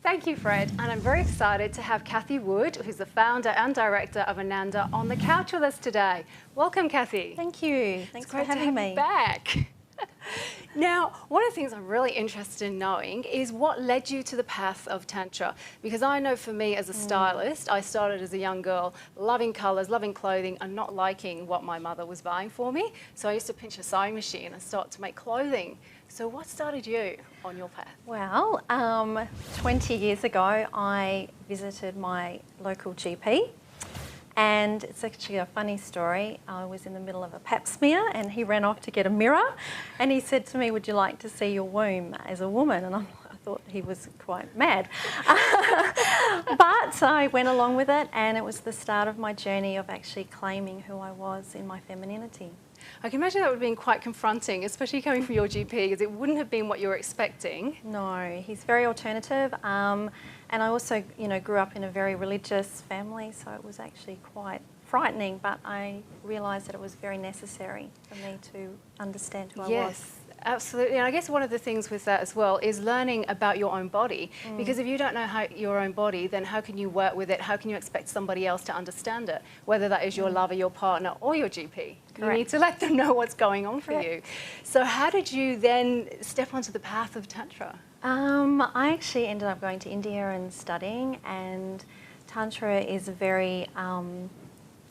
Thank you, Fred. And I'm very excited to have Cathy Wood, who's the founder and director of Ananda, on the couch with us today. Welcome, Cathy. Thank you. Thanks for having me back. Now, one of the things I'm really interested in knowing is what led you to the path of Tantra. Because I know for me as a stylist, I started as a young girl loving colours, loving clothing, and not liking what my mother was buying for me. So I used to pinch a sewing machine and start to make clothing. So what started you on your path? Well, 20 years ago, I visited my local GP. And it's actually a funny story. I was in the middle of a pap smear and he ran off to get a mirror and he said to me, "Would you like to see your womb as a woman?" And I thought he was quite mad. But I went along with it, and it was the start of my journey of actually claiming who I was in my femininity. I can imagine that would have been quite confronting, especially coming from your GP, because it wouldn't have been what you were expecting. No, he's very alternative. And I also, grew up in a very religious family, so it was actually quite frightening, but I realised that it was very necessary for me to understand who I was. Yes, absolutely. And I guess one of the things with that as well is learning about your own body, because if you don't know your own body, then how can you work with it? How can you expect somebody else to understand it? Whether that is your lover, your partner, or your GP. Correct. You need to let them know what's going on for you. So how did you then step onto the path of Tantra? I actually ended up going to India and studying, and Tantra is a very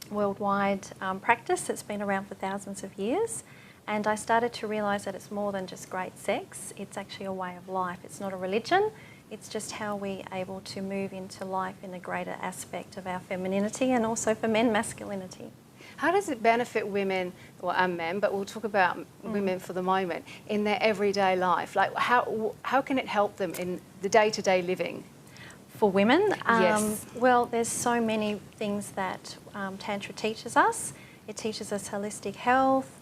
worldwide practice that's been around for thousands of years. And I started to realise that it's more than just great sex, it's actually a way of life. It's not a religion, it's just how we're able to move into life in a greater aspect of our femininity, and also for men, masculinity. How does it benefit women, and men, but we'll talk about women for the moment, in their everyday life? Like, how can it help them in the day-to-day living? For women? Yes. Well, there's so many things that Tantra teaches us. It teaches us holistic health,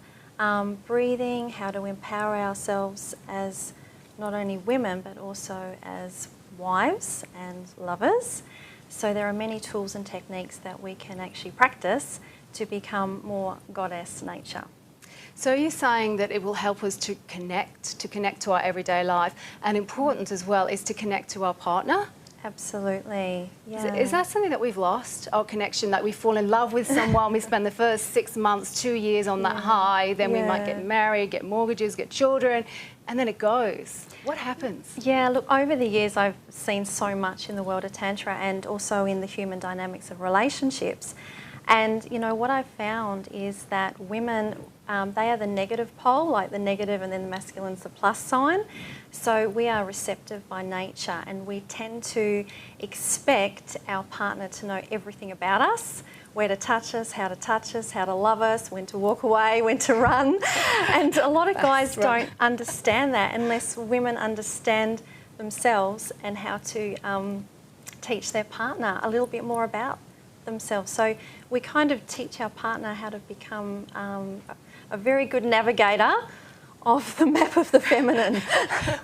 breathing, how to empower ourselves as not only women, but also as wives and lovers. So there are many tools and techniques that we can actually practice to become more goddess nature. So you're saying that it will help us to connect to our everyday life, and important as well is to connect to our partner? Absolutely, yeah. Is that something that we've lost, our connection, that we fall in love with someone, we spend the first 6 months, 2 years on that high, then we might get married, get mortgages, get children, and then it goes. What happens? Yeah, look, over the years I've seen so much in the world of Tantra and also in the human dynamics of relationships. And, what I've found is that women, they are the negative pole, like the negative, and then the masculine's the plus sign. So we are receptive by nature, and we tend to expect our partner to know everything about us, where to touch us, how to love us, when to walk away, when to run. And a lot of guys don't understand that unless women understand themselves and how to teach their partner a little bit more about themselves. So we kind of teach our partner how to become a very good navigator of the map of the feminine.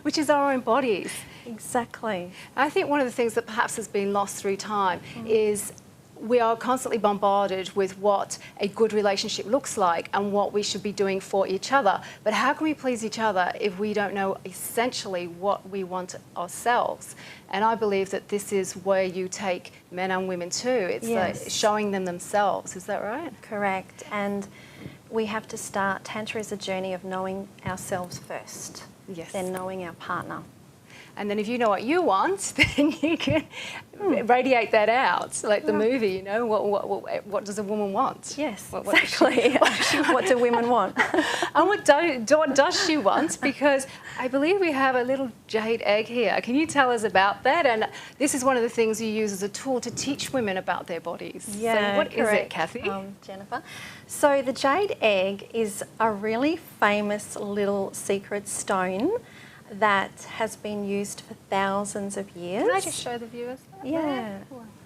Which is our own bodies. Exactly. I think one of the things that perhaps has been lost through time is we are constantly bombarded with what a good relationship looks like and what we should be doing for each other. But how can we please each other if we don't know essentially what we want ourselves? And I believe that this is where you take men and women too. It's like showing them themselves. Is that right? Correct. And we have to start. Tantra is a journey of knowing ourselves first, then knowing our partner. And then if you know what you want, then you can radiate that out, like the movie, what does a woman want? Yes, exactly. What do women want? And what does she want? Because I believe we have a little jade egg here. Can you tell us about that? And this is one of the things you use as a tool to teach women about their bodies. Yeah, so what is it, Cathy? Jennifer. So the jade egg is a really famous little secret stone that has been used for thousands of years. Can I just show the viewers that? Yeah.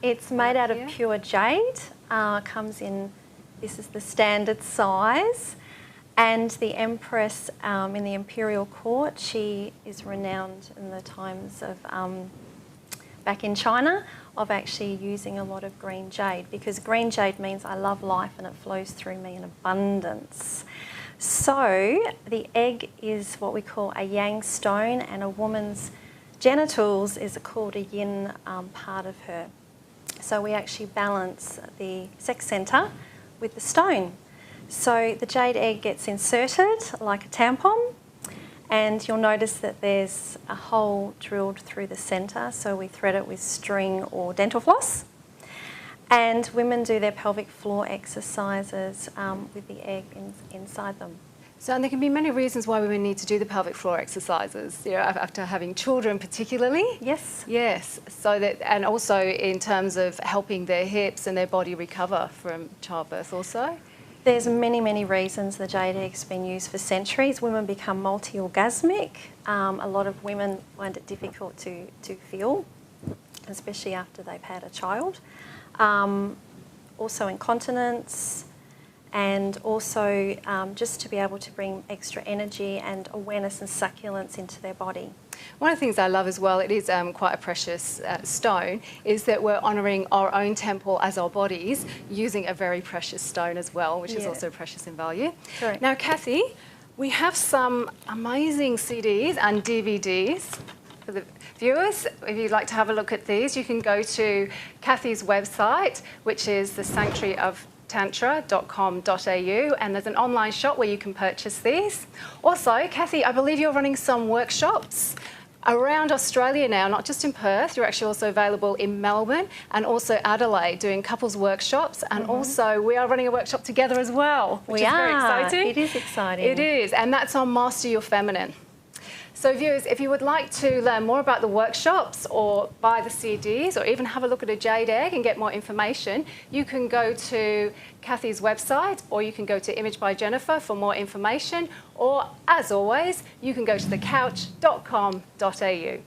It's made out of pure jade. Comes in, this is the standard size. And the Empress in the imperial court, she is renowned in the times of back in China of actually using a lot of green jade, because green jade means I love life and it flows through me in abundance. So the egg is what we call a yang stone, and a woman's genitals is called a yin part of her. So we actually balance the sex centre with the stone. So the jade egg gets inserted like a tampon, and you'll notice that there's a hole drilled through the centre, so we thread it with string or dental floss. And women do their pelvic floor exercises with the egg inside them. So, and there can be many reasons why women need to do the pelvic floor exercises, you know, after having children particularly. Yes. Yes. So that, and also in terms of helping their hips and their body recover from childbirth also. There's many, many reasons the jade egg's been used for centuries. Women become multi-orgasmic. A lot of women find it difficult to feel, especially after they've had a child. Also incontinence, and also just to be able to bring extra energy and awareness and succulence into their body. One of the things I love as well, it is quite a precious stone, is that we're honouring our own temple as our bodies using a very precious stone as well, which is also precious in value. Correct. Now, Cathy, we have some amazing CDs and DVDs for the viewers. If you'd like to have a look at these, you can go to Cathy's website, which is the Sanctuary of Tantra.com.au, and there's an online shop where you can purchase these. Also, Cathy, I believe you're running some workshops around Australia now, not just in Perth. You're actually also available in Melbourne and also Adelaide, doing couples workshops, and also we are running a workshop together as well, which is very exciting. It is exciting. It is, and that's on Master Your Feminine. So viewers, if you would like to learn more about the workshops or buy the CDs or even have a look at a jade egg and get more information, you can go to Cathy's website, or you can go to Image by Jennifer for more information, or as always, you can go to thecouch.com.au.